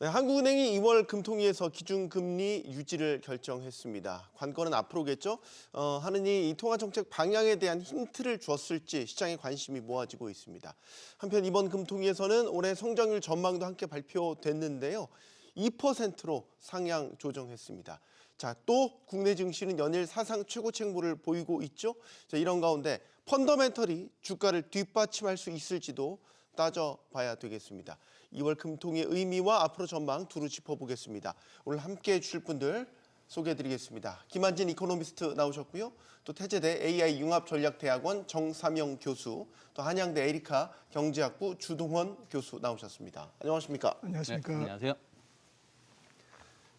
네, 한국은행이 2월 금통위에서 기준금리 유지를 결정했습니다. 관건은 앞으로겠죠. 하느니 이 통화정책 방향에 대한 힌트를 주었을지 시장의 관심이 모아지고 있습니다. 한편 이번 금통위에서는 올해 성장률 전망도 함께 발표됐는데요. 2%로 상향 조정했습니다. 자, 또 국내 증시는 연일 사상 최고치행보를 보이고 있죠. 자, 이런 가운데 펀더멘털이 주가를 뒷받침할 수 있을지도 따져봐야 되겠습니다. 2월 금통의 의미와 앞으로 전망 두루 짚어보겠습니다. 오늘 함께해 주실 분들 소개해드리겠습니다. 김한진 이코노미스트 나오셨고요. 또 태제대 AI융합전략대학원 정삼영 교수, 또 한양대 에리카 경제학부 주동원 교수 나오셨습니다. 안녕하십니까? 안녕하십니까? 네, 안녕하세요.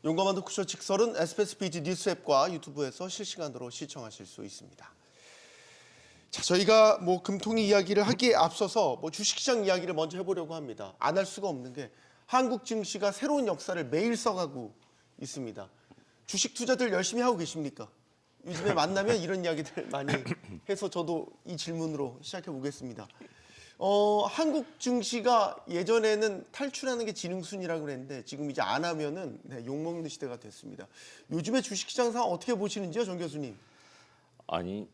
용감한 토크쇼 직설은 SBS BG 뉴스 앱과 유튜브에서 실시간으로 시청하실 수 있습니다. 자, 저희가 금통위 이야기를 하기에 앞서서 주식시장 이야기를 먼저 해보려고 합니다. 안 할 수가 없는 게 한국 증시가 새로운 역사를 매일 써가고 있습니다. 주식 투자들 열심히 하고 계십니까? 요즘에 만나면 이런 이야기들 많이 해서 저도 이 질문으로 시작해 보겠습니다. 한국 증시가 예전에는 탈출하는 게 지능순이라고 그랬는데 지금 이제 안 하면은 욕먹는 시대가 됐습니다. 요즘에 주식시장 상황 어떻게 보시는지요, 정 교수님? 아니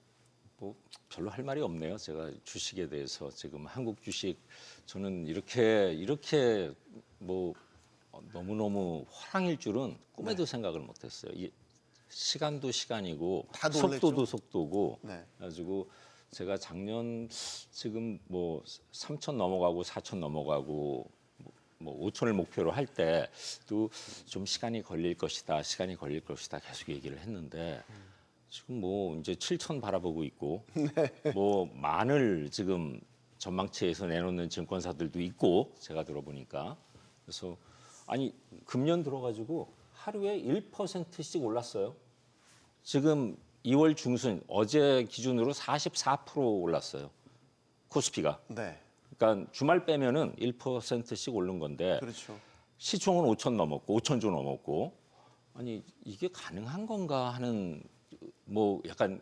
별로 할 말이 없네요. 제가 주식에 대해서 지금 한국 주식 저는 이렇게 너무너무 호랑일 줄은 꿈에도 생각을 못했어요. 시간도 시간이고 속도도 속도고 가지고 제가 작년 지금 3천 넘어가고 4천 넘어가고 5천을 목표로 할 때도 좀 시간이 걸릴 것이다 계속 얘기를 했는데 지금 이제 7천 바라보고 있고 만을 지금 전망치에서 내놓는 증권사들도 있고 제가 들어보니까 그래서 아니 금년 들어가지고 하루에 1%씩 올랐어요. 지금 2월 중순 어제 기준으로 44% 올랐어요. 코스피가. 네. 그러니까 주말 빼면은 1%씩 오른 건데 그렇죠. 시총은 5천 넘었고 5천조 넘었고 아니 이게 가능한 건가 하는 약간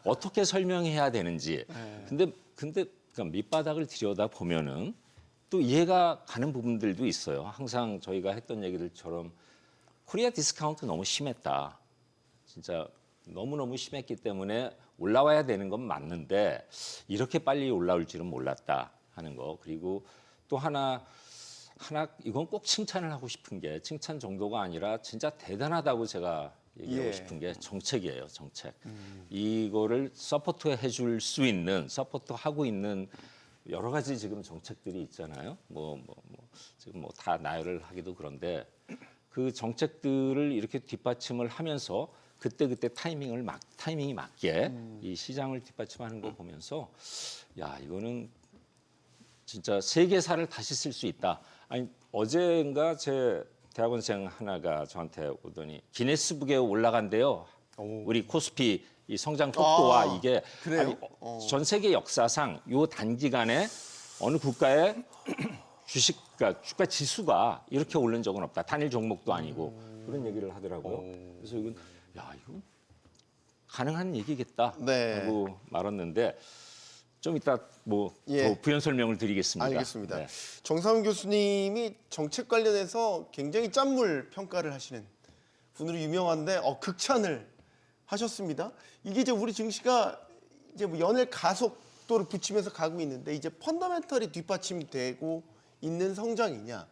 어떻게 설명해야 되는지. 근데 그러니까 밑바닥을 들여다 보면은 또 이해가 가는 부분들도 있어요. 항상 저희가 했던 얘기들처럼 코리아 디스카운트 너무 심했다. 진짜 너무너무 심했기 때문에 올라와야 되는 건 맞는데 이렇게 빨리 올라올 줄은 몰랐다 하는 거. 그리고 또 하나 이건 꼭 칭찬을 하고 싶은 게 칭찬 정도가 아니라 진짜 대단하다고 제가 얘기하고 싶은 게 정책이에요, 정책. 이거를 서포트해 줄 수 있는, 서포트하고 있는 여러 가지 지금 정책들이 있잖아요. 지금 다 나열을 하기도 그런데 그 정책들을 이렇게 뒷받침을 하면서 그때 타이밍이 맞게 이 시장을 뒷받침하는 거 보면서 야, 이거는 진짜 세계사를 다시 쓸 수 있다. 아니 어젠가 제 대학원생 하나가 저한테 오더니 기네스북에 올라간대요. 우리 코스피 이 성장 속도와 이게 그래요? 전 세계 역사상 요 단기간에 어느 국가의 그러니까 주가 지수가 이렇게 오른 적은 없다. 단일 종목도 아니고 그런 얘기를 하더라고요. 그래서 이건 이거 가능한 얘기겠다 하고 말았는데 좀 이따 더 부연 설명을 드리겠습니다. 알겠습니다. 네. 정삼영 교수님이 정책 관련해서 굉장히 짠물 평가를 하시는 분으로 유명한데 극찬을 하셨습니다. 이게 이제 우리 증시가 이제 연일 가속도를 붙이면서 가고 있는데 이제 펀더멘털이 뒷받침되고 있는 성장이냐?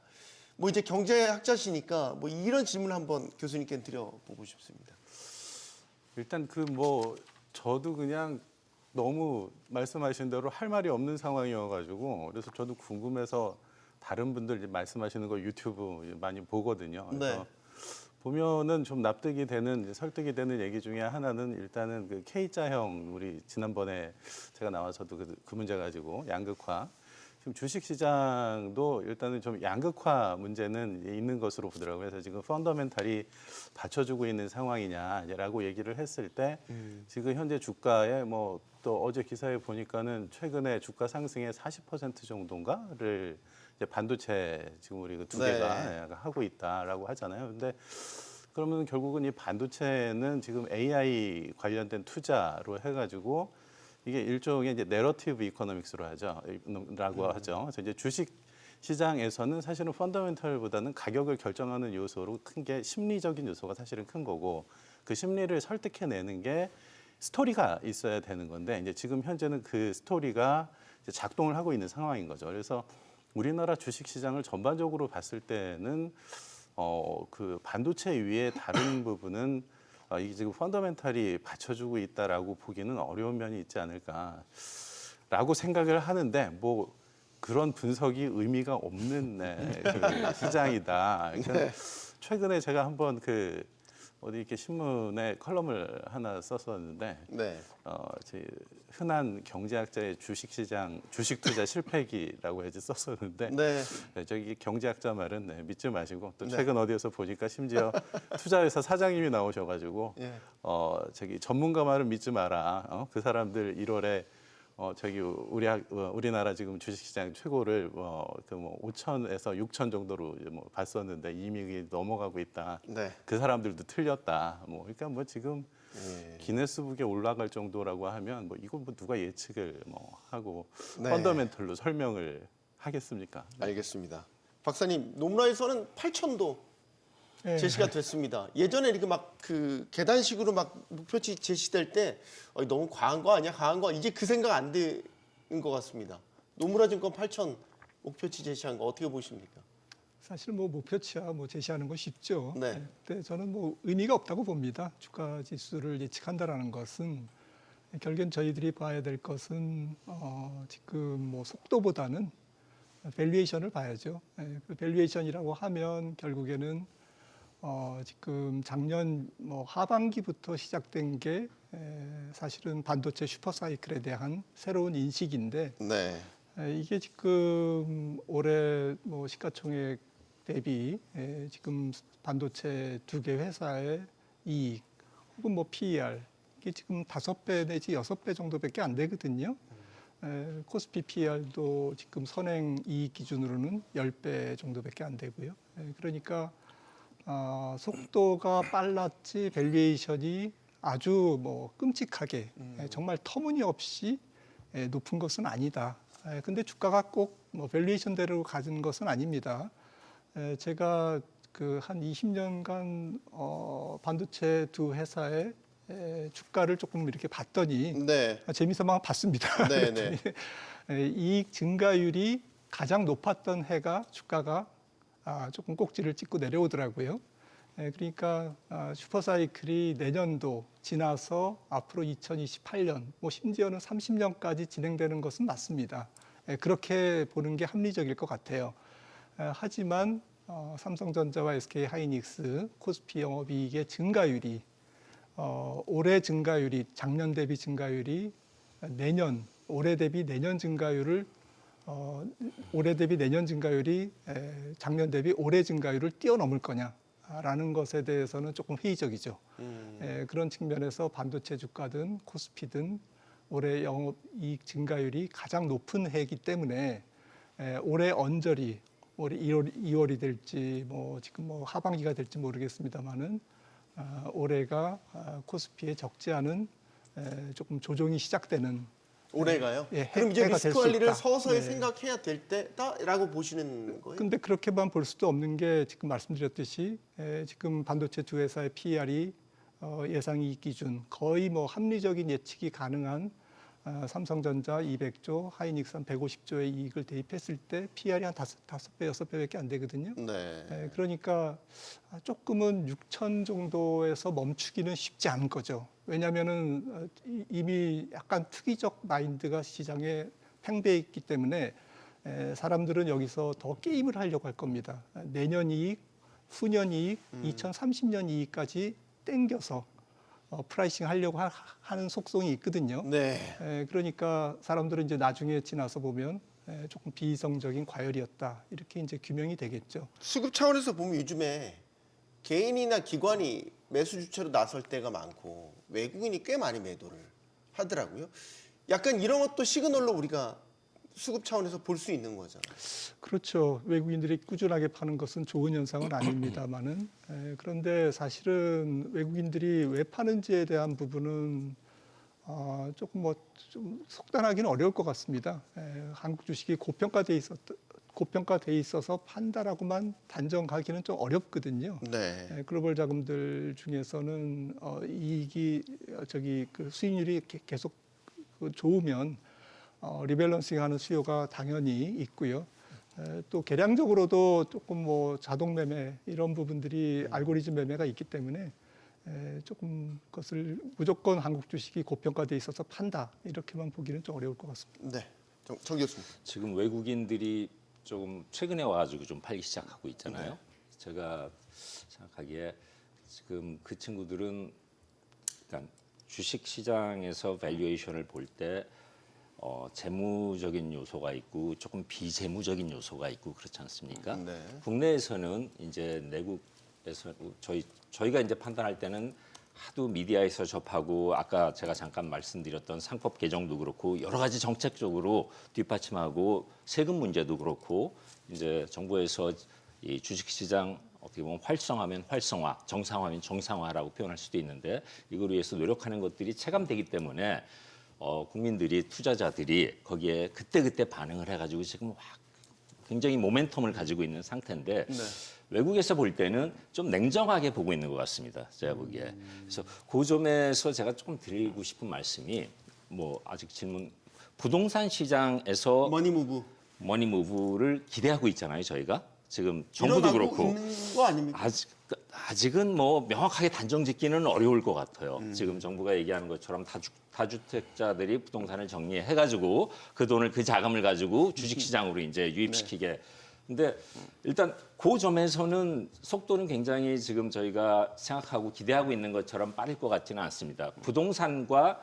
이제 경제학자시니까 이런 질문을 한번 교수님께 드려보고 싶습니다. 일단 저도 그냥 너무 말씀하신 대로 할 말이 없는 상황이어가지고 그래서 저도 궁금해서 다른 분들 말씀하시는 거 유튜브 많이 보거든요. 그래서 보면은 좀 납득이 되는, 설득이 되는 얘기 중에 하나는 일단은 그 K자형 우리 지난번에 제가 나와서도 그 문제 가지고 양극화. 지금 주식시장도 일단은 좀 양극화 문제는 있는 것으로 보더라고요. 그래서 지금 펀더멘탈이 받쳐주고 있는 상황이냐라고 얘기를 했을 때 지금 현재 주가에 또 어제 기사에 보니까는 최근에 주가 상승의 40% 정도인가를 이제 반도체 지금 우리 두 개가 하고 있다라고 하잖아요. 근데 그러면 결국은 이 반도체는 지금 AI 관련된 투자로 해가지고 이게 일종의 이제 내러티브 이코노믹스로 하죠. 그래서 이제 주식 시장에서는 사실은 펀더멘털보다는 가격을 결정하는 요소로 큰 게 심리적인 요소가 사실은 큰 거고 그 심리를 설득해내는 게 스토리가 있어야 되는 건데 이제 지금 현재는 그 스토리가 이제 작동을 하고 있는 상황인 거죠. 그래서 우리나라 주식시장을 전반적으로 봤을 때는 그 반도체 위에 다른 부분은 이게 지금 펀더멘탈이 받쳐주고 있다라고 보기는 어려운 면이 있지 않을까라고 생각을 하는데 뭐 그런 분석이 의미가 없는 그 시장이다. 그러니까 최근에 제가 한번 그 어디 이렇게 신문에 컬럼을 하나 썼었는데 네. 제 흔한 경제학자의 주식시장 주식 투자 실패기라고 해서 썼었는데 네. 네, 저기 경제학자 말은 네, 믿지 마시고 또 네. 최근 어디에서 보니까 심지어 투자회사 사장님이 나오셔가지고 예. 저기 전문가 말은 믿지 마라. 그 사람들 1월에 저기 우리나라 지금 주식시장 최고를 그뭐 5천에서 6천 정도로 이제 뭐 봤었는데 이미 그게 넘어가고 있다. 네. 그 사람들도 틀렸다. 뭐 그러니까 뭐 지금 예. 기네스북에 올라갈 정도라고 하면 뭐 이건 뭐 누가 예측을 뭐 하고 네. 펀더멘털로 설명을 하겠습니까? 알겠습니다. 박사님, 노무라에서는 8천도 예. 제시가 됐습니다. 예전에 이렇게 막 그 계단식으로 막 목표치 제시될 때 너무 과한 거 아니야? 과한 거 이제 그 생각 안 드는 것 같습니다. 노무라 증권 8천 목표치 제시한 거 어떻게 보십니까? 사실 뭐 목표치야 뭐 제시하는 거 쉽죠. 네. 근데 저는 뭐 의미가 없다고 봅니다. 주가 지수를 예측한다라는 것은 결국엔 저희들이 봐야 될 것은 지금 뭐 속도보다는 밸류에이션을 봐야죠. 그 밸류에이션이라고 하면 결국에는 지금 작년 뭐 하반기부터 시작된 게 사실은 반도체 슈퍼사이클에 대한 새로운 인식인데 네. 이게 지금 올해 뭐 시가총액 대비 지금 반도체 두 개 회사의 이익 혹은 뭐 PER 이게 지금 5배 내지 6배 정도밖에 안 되거든요. 코스피 PER도 지금 선행 이익 기준으로는 10배 정도밖에 안 되고요. 그러니까 속도가 빨랐지 밸류에이션이 아주 뭐 끔찍하게 정말 터무니없이 높은 것은 아니다. 근데 주가가 꼭 뭐 밸류에이션대로 가진 것은 아닙니다. 제가 그 한 20년간 반도체 두 회사의 주가를 조금 이렇게 봤더니 네. 재미삼아 봤습니다. 네, 네. 이익 증가율이 가장 높았던 해가 주가가 조금 꼭지를 찍고 내려오더라고요. 그러니까 슈퍼사이클이 내년도 지나서 앞으로 2028년, 뭐 심지어는 30년까지 진행되는 것은 맞습니다. 그렇게 보는 게 합리적일 것 같아요. 하지만 삼성전자와 SK하이닉스, 코스피 영업이익의 증가율이 올해 증가율이 작년 대비 증가율이 올해 대비 내년 증가율을 올해 대비 내년 증가율이 작년 대비 올해 증가율을 뛰어넘을 거냐라는 것에 대해서는 조금 회의적이죠. 그런 측면에서 반도체 주가든 코스피든 올해 영업이익 증가율이 가장 높은 해이기 때문에 올해 언저리 올해 2월이 될지 뭐 지금 뭐 하반기가 될지 모르겠습니다만은 올해가 코스피에 적지 않은 조금 조정이 시작되는 올해가요? 예, 그럼 이제 해가 리스크 될수 관리를 있다. 서서히 네. 생각해야 될 때다라고 보시는 거예요? 근데 그렇게만 볼 수도 없는 게 지금 말씀드렸듯이 지금 반도체 두 회사의 PER이 예상 이익 기준 거의 뭐 합리적인 예측이 가능한 삼성전자 200조, 하이닉스 한 150조의 이익을 대입했을 때 PER이 한 5배, 6배밖에 안 되거든요. 네. 그러니까 조금은 6천 정도에서 멈추기는 쉽지 않은 거죠. 왜냐하면은 이미 약간 투기적 마인드가 시장에 팽배해 있기 때문에 사람들은 여기서 더 게임을 하려고 할 겁니다. 내년 이익, 후년 이익, 2030년 이익까지 땡겨서 프라이싱 하려고 하는 속성이 있거든요. 네. 그러니까 사람들은 이제 나중에 지나서 보면 조금 비이성적인 과열이었다 이렇게 이제 규명이 되겠죠. 수급 차원에서 보면 요즘에 개인이나 기관이 매수 주체로 나설 때가 많고 외국인이 꽤 많이 매도를 하더라고요. 약간 이런 것도 시그널로 우리가 수급 차원에서 볼 수 있는 거잖아요. 그렇죠. 외국인들이 꾸준하게 파는 것은 좋은 현상은 아닙니다만은 그런데 사실은 외국인들이 왜 파는지에 대한 부분은 조금 뭐 좀 속단하기는 어려울 것 같습니다. 한국 주식이 고평가돼 있어서 판다라고만 단정 가기는 좀 어렵거든요. 네. 글로벌 자금들 중에서는 이익이 그 수익률이 계속 좋으면 리밸런싱하는 수요가 당연히 있고요. 또 계량적으로도 조금 뭐 자동 매매 이런 부분들이 알고리즘 매매가 있기 때문에 조금 그것을 무조건 한국 주식이 고평가돼 있어서 판다 이렇게만 보기는 좀 어려울 것 같습니다. 네. 정 교수님. 지금 외국인들이 조금 최근에 와가지고 좀 팔기 시작하고 있잖아요. 제가 생각하기에 지금 그 친구들은 그러니까 주식 시장에서 밸류에이션을 볼 때 재무적인 요소가 있고 조금 비재무적인 요소가 있고 그렇지 않습니까? 네. 국내에서는 이제 내국에서 저희가 이제 판단할 때는 하도 미디어에서 접하고 아까 제가 잠깐 말씀드렸던 상법 개정도 그렇고 여러 가지 정책적으로 뒷받침하고 세금 문제도 그렇고 이제 정부에서 이 주식시장 어떻게 보면 활성화면 활성화, 정상화면 정상화라고 표현할 수도 있는데 이걸 위해서 노력하는 것들이 체감되기 때문에 국민들이 투자자들이 거기에 그때그때 반응을 해가지고 지금 굉장히 모멘텀을 가지고 있는 상태인데 네. 외국에서 볼 때는 좀 냉정하게 보고 있는 것 같습니다. 제가 보기에. 그래서 그 점에서 제가 조금 드리고 싶은 말씀이 뭐 아직 질문 부동산 시장에서 머니무브를 기대하고 있잖아요. 저희가 지금 정부도 일어나고 그렇고 있는 거 아닙니까? 아직은 뭐 명확하게 단정 짓기는 어려울 것 같아요. 지금 정부가 얘기하는 것처럼 다주택자들이 부동산을 정리해가지고 그 돈을 그 자금을 가지고 주식시장으로 이제 유입시키게. 근데 일단 그 점에서는 속도는 굉장히 지금 저희가 생각하고 기대하고 있는 것처럼 빠를 것 같지는 않습니다. 부동산과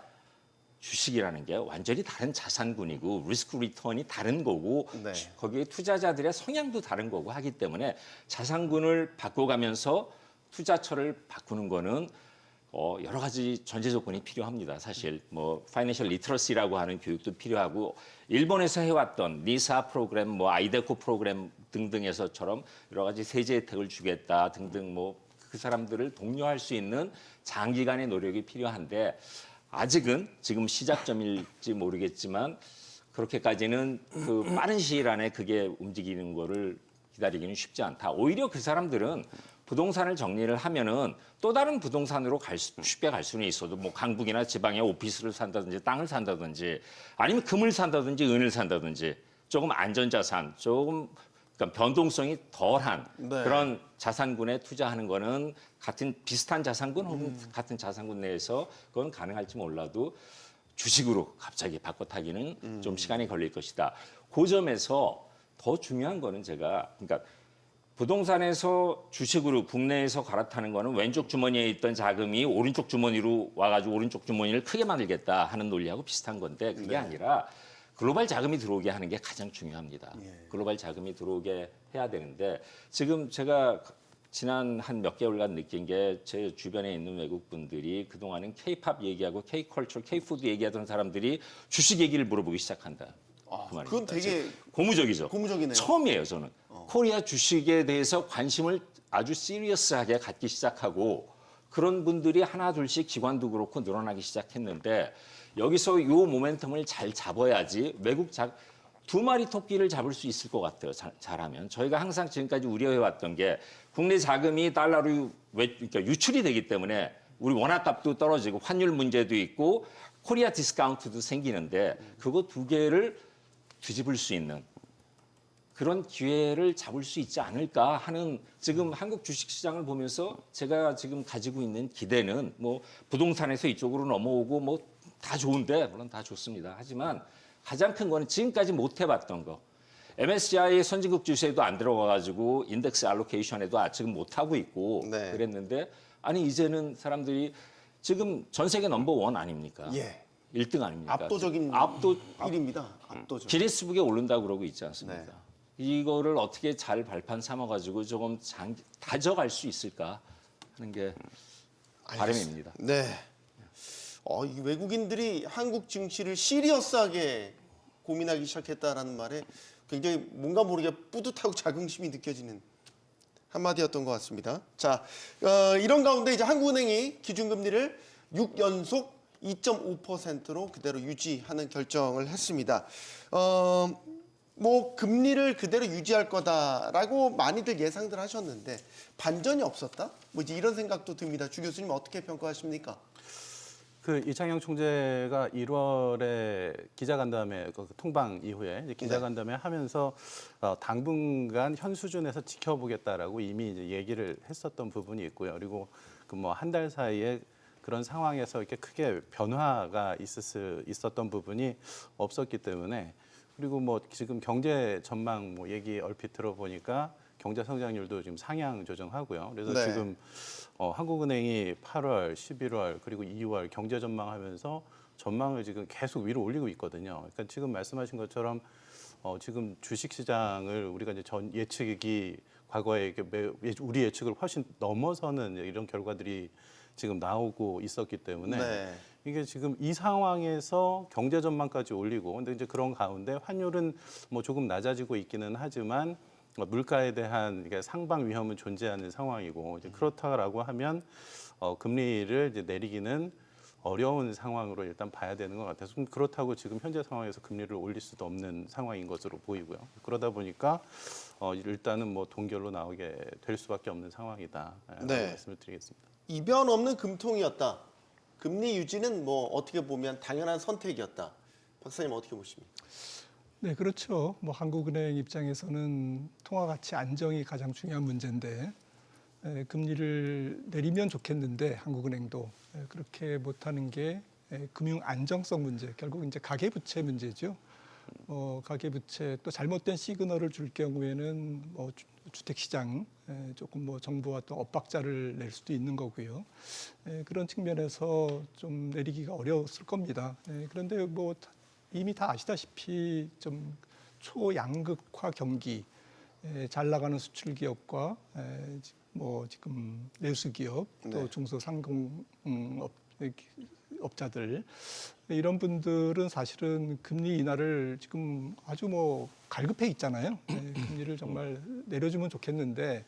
주식이라는 게 완전히 다른 자산군이고 리스크 리턴이 다른 거고 네. 거기에 투자자들의 성향도 다른 거고 하기 때문에 자산군을 바꿔가면서 투자처를 바꾸는 거는 여러 가지 전제 조건이 필요합니다. 사실 뭐 파이낸셜 리터러시라고 하는 교육도 필요하고 일본에서 해왔던 니사 프로그램, 뭐 아이데코 프로그램 등등에서처럼 여러 가지 세제 혜택을 주겠다 등등 뭐 그 사람들을 독려할 수 있는 장기간의 노력이 필요한데 아직은 지금 시작점일지 모르겠지만 그렇게까지는 그 빠른 시일 안에 그게 움직이는 거를 기다리기는 쉽지 않다. 오히려 그 사람들은 부동산을 정리를 하면은 또 다른 부동산으로 쉽게 갈 수는 있어도 뭐 강북이나 지방에 오피스를 산다든지 땅을 산다든지 아니면 금을 산다든지 은을 산다든지 조금 안전자산, 조금 그러니까 변동성이 덜한 네. 그런 자산군에 투자하는 거는 비슷한 자산군 혹은 같은 자산군 내에서 그건 가능할지 몰라도 주식으로 갑자기 바꿔 타기는 좀 시간이 걸릴 것이다. 그 점에서 더 중요한 거는 그러니까 부동산에서 주식으로 국내에서 갈아타는 거는 왼쪽 주머니에 있던 자금이 오른쪽 주머니로 와가지고 오른쪽 주머니를 크게 만들겠다 하는 논리하고 비슷한 건데 그게 아니라 글로벌 자금이 들어오게 하는 게 가장 중요합니다. 글로벌 자금이 들어오게 해야 되는데 지금 제가 지난 한 몇 개월간 느낀 게 제 주변에 있는 외국 분들이 그동안은 K-팝 얘기하고 K-컬처, K-푸드 얘기하던 사람들이 주식 얘기를 물어보기 시작한다. 그 말입니다. 그건 되게 고무적이죠. 고무적이네요. 처음이에요, 저는. 코리아 주식에 대해서 관심을 아주 시리어스하게 갖기 시작하고 그런 분들이 하나 둘씩 기관도 그렇고 늘어나기 시작했는데 여기서 이 모멘텀을 잘 잡아야지 두 마리 토끼를 잡을 수 있을 것 같아요. 잘하면. 저희가 항상 지금까지 우려해왔던 게 국내 자금이 달러로 그러니까 유출이 되기 때문에 우리 원화값도 떨어지고 환율 문제도 있고 코리아 디스카운트도 생기는데 그거 두 개를 뒤집을 수 있는 그런 기회를 잡을 수 있지 않을까 하는 지금 한국 주식시장을 보면서 제가 지금 가지고 있는 기대는 뭐 부동산에서 이쪽으로 넘어오고 뭐 다 좋은데 물론 다 좋습니다. 하지만 가장 큰 거는 지금까지 못 해봤던 거. MSCI 선진국 지수에도 안 들어가가지고 인덱스 알로케이션에도 지금 못 하고 있고 네. 그랬는데 아니 이제는 사람들이 지금 전 세계 넘버 1 아닙니까? 예. 1등 아닙니까? 압도적인 1위입니다. 압도적. 기네스북에 오른다고 그러고 있지 않습니까? 네. 이거를 어떻게 잘 발판 삼아가지고 조금 다져갈 수 있을까 하는 게 바람입니다. 네. 이 외국인들이 한국 증시를 시리어스하게 고민하기 시작했다라는 말에 굉장히 뭔가 모르게 뿌듯하고 자긍심이 느껴지는 한마디였던 것 같습니다. 자, 이런 가운데 이제 한국은행이 기준금리를 6연속 2.5%로 그대로 유지하는 결정을 했습니다. 뭐 금리를 그대로 유지할 거다라고 많이들 예상들 하셨는데 반전이 없었다? 뭐 이제 이런 생각도 듭니다. 주 교수님 어떻게 평가하십니까? 그 이창용 총재가 1월에 기자간담회 그 통방 이후에 이제 기자간담회 하면서 당분간 현 수준에서 지켜보겠다라고 이미 이제 얘기를 했었던 부분이 있고요. 그리고 그 뭐 한 달 사이에 그런 상황에서 이렇게 크게 변화가 있었던 부분이 없었기 때문에 그리고 뭐 지금 경제 전망 뭐 얘기 얼핏 들어보니까 경제 성장률도 지금 상향 조정하고요. 그래서 네. 지금 한국은행이 8월, 11월 그리고 2월 경제 전망하면서 전망을 지금 계속 위로 올리고 있거든요. 그러니까 지금 말씀하신 것처럼 지금 주식 시장을 우리가 이제 전 예측이 과거에 우리 예측을 훨씬 넘어서는 이런 결과들이 지금 나오고 있었기 때문에 네. 이게 지금 이 상황에서 경제 전망까지 올리고 근데 이제 그런 가운데 환율은 뭐 조금 낮아지고 있기는 하지만 물가에 대한 이게 상방 위험은 존재하는 상황이고 이제 그렇다라고 하면 금리를 이제 내리기는 어려운 상황으로 일단 봐야 되는 것 같아서 그렇다고 지금 현재 상황에서 금리를 올릴 수도 없는 상황인 것으로 보이고요. 그러다 보니까 일단은 뭐 동결로 나오게 될 수밖에 없는 상황이다. 네. 말씀을 드리겠습니다. 이변 없는 금통이었다. 금리 유지는 뭐 어떻게 보면 당연한 선택이었다. 박사님 어떻게 보십니까? 네, 그렇죠. 뭐 한국은행 입장에서는 통화 가치 안정이 가장 중요한 문제인데 금리를 내리면 좋겠는데 한국은행도 그렇게 못하는 게 금융 안정성 문제, 결국 이제 가계부채 문제죠. 가계부채 또 잘못된 시그널을 줄 경우에는 뭐 주택시장 조금 뭐 정부와 또 엇박자를 낼 수도 있는 거고요. 그런 측면에서 좀 내리기가 어려웠을 겁니다. 그런데 뭐 이미 다 아시다시피 좀 초양극화 경기, 잘 나가는 수출 기업과 뭐 지금 내수 기업 또 네. 중소상공업자들 이런 분들은 사실은 금리 인하를 지금 아주 뭐 갈급해 있잖아요. 금리를 정말 내려주면 좋겠는데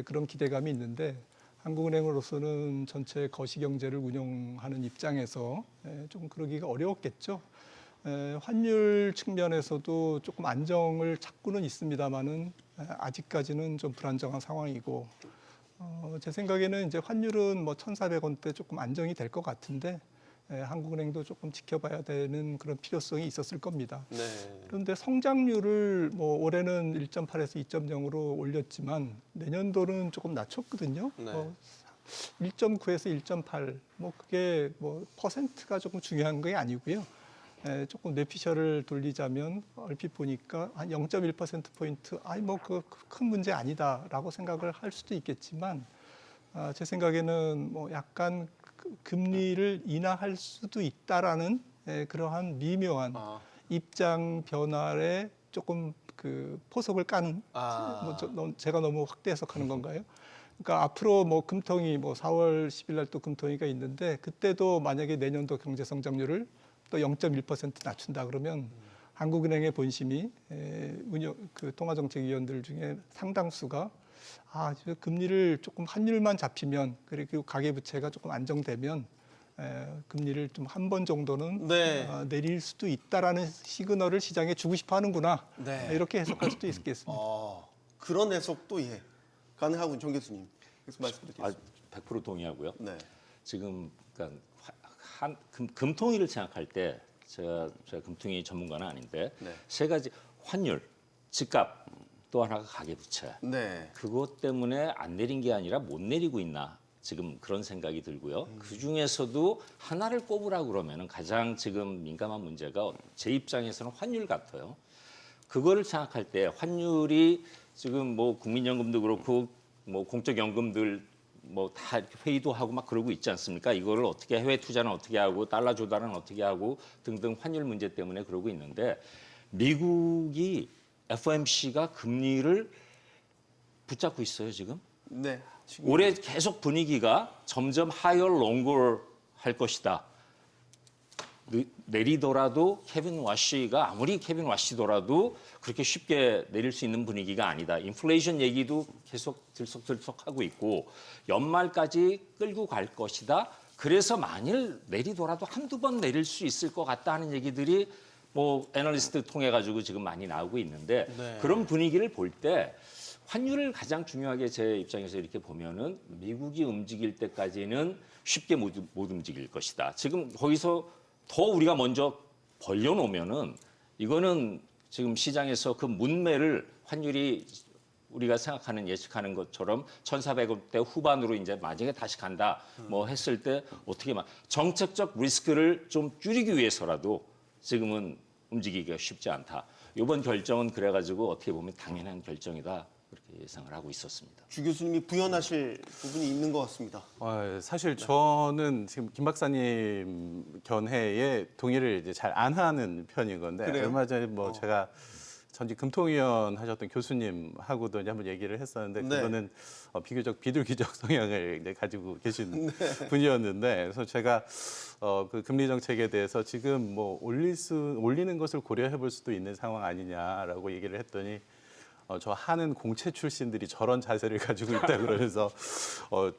그런 기대감이 있는데 한국은행으로서는 전체 거시경제를 운영하는 입장에서 좀 그러기가 어려웠겠죠. 환율 측면에서도 조금 안정을 찾고는 있습니다만은 아직까지는 좀 불안정한 상황이고 제 생각에는 이제 환율은 뭐 1,400원대 조금 안정이 될 것 같은데 한국은행도 조금 지켜봐야 되는 그런 필요성이 있었을 겁니다. 네. 그런데 성장률을 뭐 올해는 1.8에서 2.0으로 올렸지만 내년도는 조금 낮췄거든요. 네. 1.9에서 1.8, 뭐 그게 뭐 퍼센트가 조금 중요한 게 아니고요. 조금 뇌피셜을 돌리자면 얼핏 보니까 한 0.1%포인트, 아니 뭐 그 큰 문제 아니다라고 생각을 할 수도 있겠지만 제 생각에는 뭐 약간 금리를 인하할 수도 있다라는 그러한 미묘한 입장 변화에 조금 그 포석을 까는 제가 너무 확대 해석하는 건가요? 그러니까 앞으로 뭐 금통위 뭐 4월 10일 날 또 금통위가 있는데 그때도 만약에 내년도 경제 성장률을 또 0.1% 낮춘다 그러면 한국은행의 본심이 그 통화정책위원들 중에 상당수가 금리를 조금 환율만 잡히면 그리고 가계부채가 조금 안정되면 금리를 좀 한 번 정도는 네. 내릴 수도 있다라는 시그널을 시장에 주고 싶어 하는구나. 네. 이렇게 해석할 수도 있겠습니다. 그런 해석도 가능하군 정 교수님. 그래서 아, 말씀드리겠습니다. 100% 동의하고요. 네. 지금 그러니까 금통위를 생각할 때 제가 금통위 전문가는 아닌데 네. 세 가지 환율, 집값 또 하나가 가계부채. 네. 그것 때문에 안 내린 게 아니라 못 내리고 있나 지금 그런 생각이 들고요. 그 중에서도 하나를 꼽으라고 그러면은 가장 지금 민감한 문제가 제 입장에서는 환율 같아요. 그거를 생각할 때 환율이 지금 뭐 국민연금도 그렇고 뭐 공적연금들 뭐 다 회의도 하고 막 그러고 있지 않습니까? 이거를 어떻게 해외 투자는 어떻게 하고 달러 조달은 어떻게 하고 등등 환율 문제 때문에 그러고 있는데 미국이 FOMC가 금리를 붙잡고 있어요 지금. 네. 지금 올해 계속 분위기가 점점 higher, longer 할 것이다. 내리더라도 케빈 와시가 아무리 케빈 와시더라도 그렇게 쉽게 내릴 수 있는 분위기가 아니다. 인플레이션 얘기도 계속 들썩들썩하고 있고 연말까지 끌고 갈 것이다. 그래서 만일 내리더라도 한두 번 내릴 수 있을 것 같다 하는 얘기들이 뭐 애널리스트 통해 가지고 지금 많이 나오고 있는데 네. 그런 분위기를 볼 때 환율을 가장 중요하게 제 입장에서 이렇게 보면은 미국이 움직일 때까지는 쉽게 못 움직일 것이다. 지금 거기서 더 우리가 먼저 벌려놓으면은 이거는 지금 시장에서 그 문매를 환율이 우리가 생각하는 예측하는 것처럼 1,400원대 후반으로 이제 만약에 다시 간다 뭐 했을 때 어떻게 막 정책적 리스크를 좀 줄이기 위해서라도 지금은 움직이기가 쉽지 않다. 이번 결정은 그래가지고 어떻게 보면 당연한 결정이다 그렇게 예상을 하고 있었습니다. 주 교수님이 부연하실 부분이 있는 것 같습니다. 사실 저는 지금 김 박사님 견해에 동의를 이제 잘 안 하는 편인 건데 그래요? 얼마 전에 뭐 제가 전직 금통위원 하셨던 교수님하고도 이제 한번 얘기를 했었는데 네. 그거는 비교적 비둘기적 성향을 이제 가지고 계신 분이었는데 그래서 제가 그 금리 정책에 대해서 지금 뭐 올리는 것을 고려해 볼 수도 있는 상황 아니냐라고 얘기를 했더니 저 하는 공채 출신들이 저런 자세를 가지고 있다 그러면서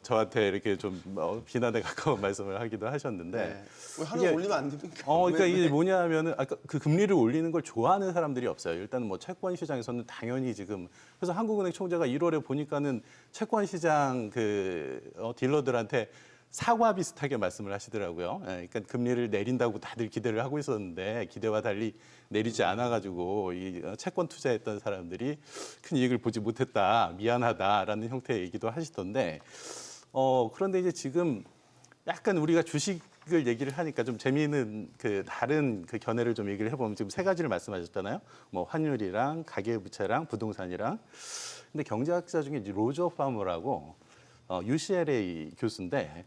저한테 이렇게 좀 비난에 가까운 말씀을 하기도 하셨는데 네. 왜 하나 이게- 올리면 안 됩니까? 그러니까 왜? 이게 뭐냐면은 아까 그 금리를 올리는 걸 좋아하는 사람들이 없어요. 일단 뭐 채권 시장에서는 당연히 지금 그래서 한국은행 총재가 1월에 보니까는 채권 시장 딜러들한테 사과 비슷하게 말씀을 하시더라고요. 그러니까 금리를 내린다고 다들 기대를 하고 있었는데 기대와 달리 내리지 않아가지고 이 채권 투자했던 사람들이 큰 이익을 보지 못했다, 미안하다라는 형태의 얘기도 하시던데 그런데 이제 지금 약간 우리가 주식을 얘기를 하니까 좀 재미있는 그 다른 그 견해를 좀 얘기를 해보면 지금 세 가지를 말씀하셨잖아요. 뭐 환율이랑 가계부채랑 부동산이랑. 근데 경제학자 중에 이제 로저 파머라고 UCLA 교수인데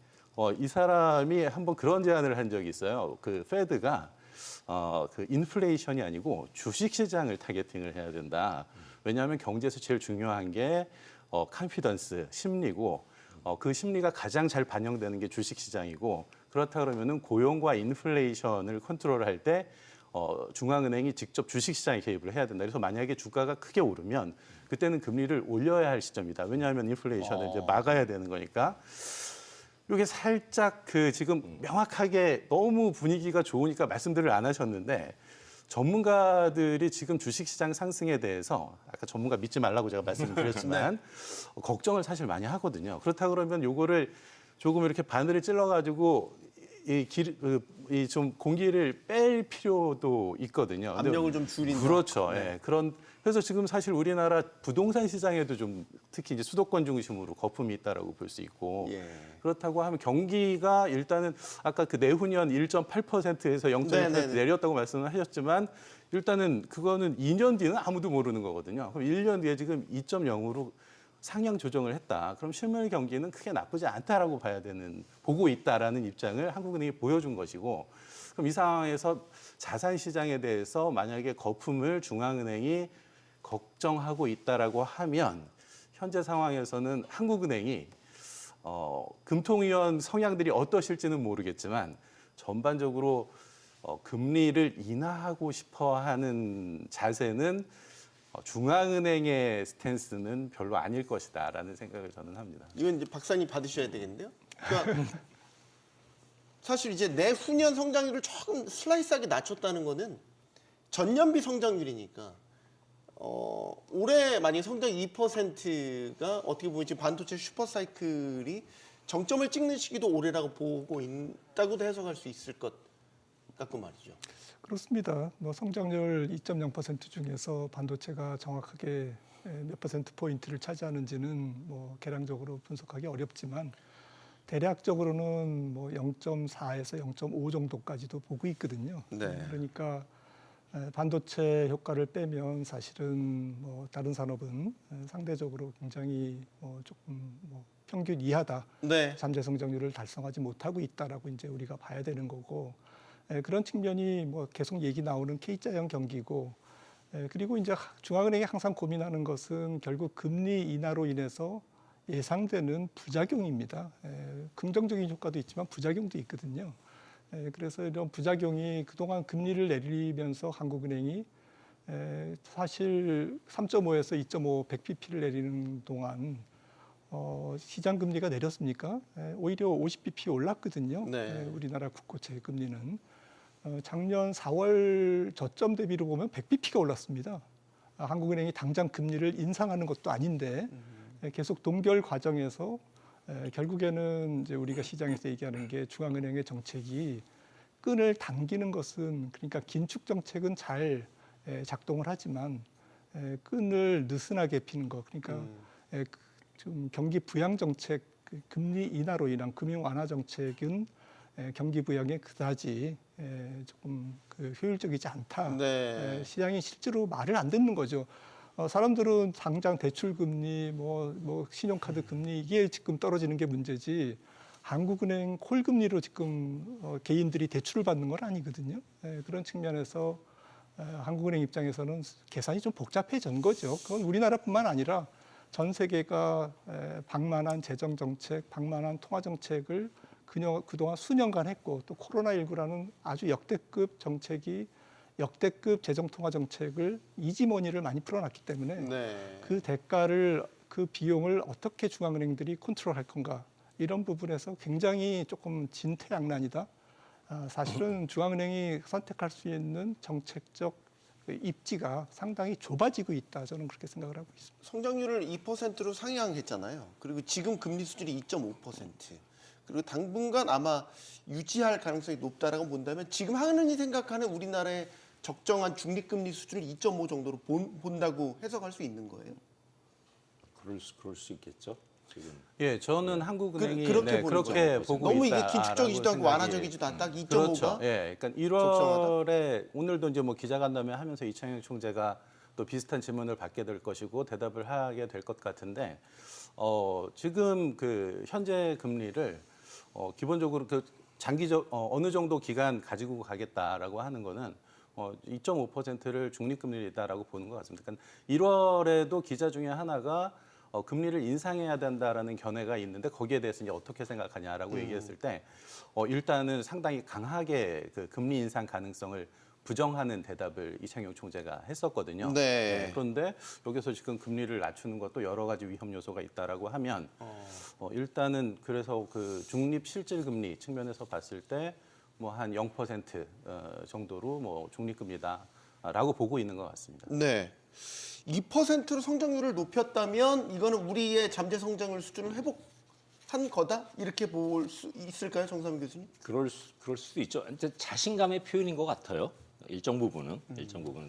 이 사람이 한번 그런 제안을 한 적이 있어요. 그 페드가 그 인플레이션이 아니고 주식 시장을 타겟팅을 해야 된다. 왜냐하면 경제에서 제일 중요한 게 컨피던스, 심리고 그 심리가 가장 잘 반영되는 게 주식 시장이고 그렇다 그러면은 고용과 인플레이션을 컨트롤할 때 중앙은행이 직접 주식 시장에 개입을 해야 된다. 그래서 만약에 주가가 크게 오르면 그때는 금리를 올려야 할 시점이다. 왜냐하면 인플레이션을 이제 막아야 되는 거니까. 이게 살짝 그 지금 명확하게 너무 분위기가 좋으니까 말씀들을 안 하셨는데 전문가들이 지금 주식시장 상승에 대해서 아까 전문가 믿지 말라고 제가 말씀드렸지만 걱정을 사실 많이 하거든요. 그렇다 그러면 요거를 조금 이렇게 바늘을 찔러가지고 이 좀 공기를 뺄 필요도 있거든요. 근데 압력을 좀 줄인다. 그렇죠. 네. 예. 그래서 지금 사실 우리나라 부동산 시장에도 좀 특히 이제 수도권 중심으로 거품이 있다라고 볼 수 있고 예. 그렇다고 하면 경기가 일단은 아까 그 내후년 1.8%에서 0.1% 네네네. 내렸다고 말씀을 하셨지만 일단은 그거는 2년 뒤는 아무도 모르는 거거든요. 그럼 1년 뒤에 지금 2.0으로 상향 조정을 했다. 그럼 실물 경기는 크게 나쁘지 않다라고 보고 있다라는 입장을 한국은행이 보여준 것이고 그럼 이 상황에서 자산 시장에 대해서 만약에 거품을 중앙은행이 걱정하고 있다라고 하면 현재 상황에서는 한국은행이 금통위원 성향들이 어떠실지는 모르겠지만 전반적으로 금리를 인하하고 싶어하는 자세는 중앙은행의 스탠스는 별로 아닐 것이다라는 생각을 저는 합니다. 이건 이제 박사님 받으셔야 되겠는데요. 그러니까 사실 이제 내후년 성장률을 조금 슬라이스하게 낮췄다는 거는 전년비 성장률이니까 올해 만약 성장 2%가 어떻게 보면 지금 반도체 슈퍼사이클이 정점을 찍는 시기도 올해라고 보고 있다고도 해석할 수 있을 것 같고 말이죠. 그렇습니다. 뭐 성장률 2.0% 중에서 반도체가 정확하게 몇 퍼센트 포인트를 차지하는지는 뭐 계량적으로 분석하기 어렵지만 대략적으로는 뭐 0.4에서 0.5 정도까지도 보고 있거든요. 네. 그러니까 반도체 효과를 빼면 사실은 뭐 다른 산업은 상대적으로 굉장히 조금 평균 이하다. 네. 잠재 성장률을 달성하지 못하고 있다라고 이제 우리가 봐야 되는 거고 그런 측면이 뭐 계속 얘기 나오는 K자형 경기고 그리고 이제 중앙은행이 항상 고민하는 것은 결국 금리 인하로 인해서 예상되는 부작용입니다. 긍정적인 효과도 있지만 부작용도 있거든요. 그래서 이런 부작용이 그동안 금리를 내리면서 한국은행이 사실 3.5에서 2.5 100bp를 내리는 동안 시장 금리가 내렸습니까? 오히려 50bp 올랐거든요. 네. 우리나라 국고채 금리는. 작년 4월 저점 대비로 보면 100bp가 올랐습니다. 한국은행이 당장 금리를 인상하는 것도 아닌데 계속 동결 과정에서 결국에는 이제 우리가 시장에서 얘기하는 게 중앙은행의 정책이 끈을 당기는 것은 그러니까 긴축 정책은 잘 작동을 하지만 끈을 느슨하게 피는 거 그러니까 좀 경기 부양 정책 금리 인하로 인한 금융 완화 정책은 경기 부양에 그다지 조금 효율적이지 않다. 네. 시장이 실제로 말을 안 듣는 거죠. 사람들은 당장 대출 금리, 뭐 신용카드 금리 이게 지금 떨어지는 게 문제지. 한국은행 콜 금리로 지금 개인들이 대출을 받는 건 아니거든요. 그런 측면에서 한국은행 입장에서는 계산이 좀 복잡해진 거죠. 그건 우리나라뿐만 아니라 전 세계가 방만한 재정 정책, 방만한 통화 정책을 그동안 수년간 했고 또 코로나19라는 아주 역대급 정책이 역대급 재정 통화 정책을 이지머니를 많이 풀어놨기 때문에 네. 그 대가를 그 비용을 어떻게 중앙은행들이 컨트롤할 건가 이런 부분에서 굉장히 조금 진퇴양난이다. 사실은 중앙은행이 선택할 수 있는 정책적 입지가 상당히 좁아지고 있다. 저는 그렇게 생각을 하고 있습니다. 성장률을 2%로 상향했잖아요. 그리고 지금 금리 수준이 2.5%. 그리고 당분간 아마 유지할 가능성이 높다라고 본다면 지금 한은이 생각하는 우리나라의 적정한 중립금리 수준을 2.5 정도로 본다고 해석할 수 있는 거예요. 그럴 수 있겠죠. 지금 예, 저는 한국은행이 그렇게 보는 그렇게 거죠. 보고 너무 이게 있다라고 긴축적이지도 않고 생각이- 완화적이지도 않다. 2.5가 그렇죠. 예, 그러니까 1월에 오늘도 이제 뭐 기자간담회 하면서 이창용 총재가 또 비슷한 질문을 받게 될 것이고 대답을 하게 될 것 같은데 지금 그 현재 금리를 기본적으로 그 장기적 어느 정도 기간 가지고 가겠다라고 하는 거는 2.5%를 중립금리다라고 보는 것 같습니다. 그러니까 1월에도 기자 중에 하나가 금리를 인상해야 된다라는 견해가 있는데 거기에 대해서 이제 어떻게 생각하냐라고 얘기했을 때 일단은 상당히 강하게 그 금리 인상 가능성을 부정하는 대답을 이창용 총재가 했었거든요. 네. 그런데 여기서 지금 금리를 낮추는 것도 여러 가지 위험 요소가 있다라고 하면 일단은 그래서 그 중립 실질 금리 측면에서 봤을 때 뭐 한 0% 정도로 뭐 중립금리다라고 보고 있는 것 같습니다. 네. 2%로 성장률을 높였다면 이거는 우리의 잠재 성장률 수준을 회복한 거다? 이렇게 볼 수 있을까요, 정삼 교수님? 그럴 수도 있죠. 이제 자신감의 표현인 것 같아요. 일정 부분은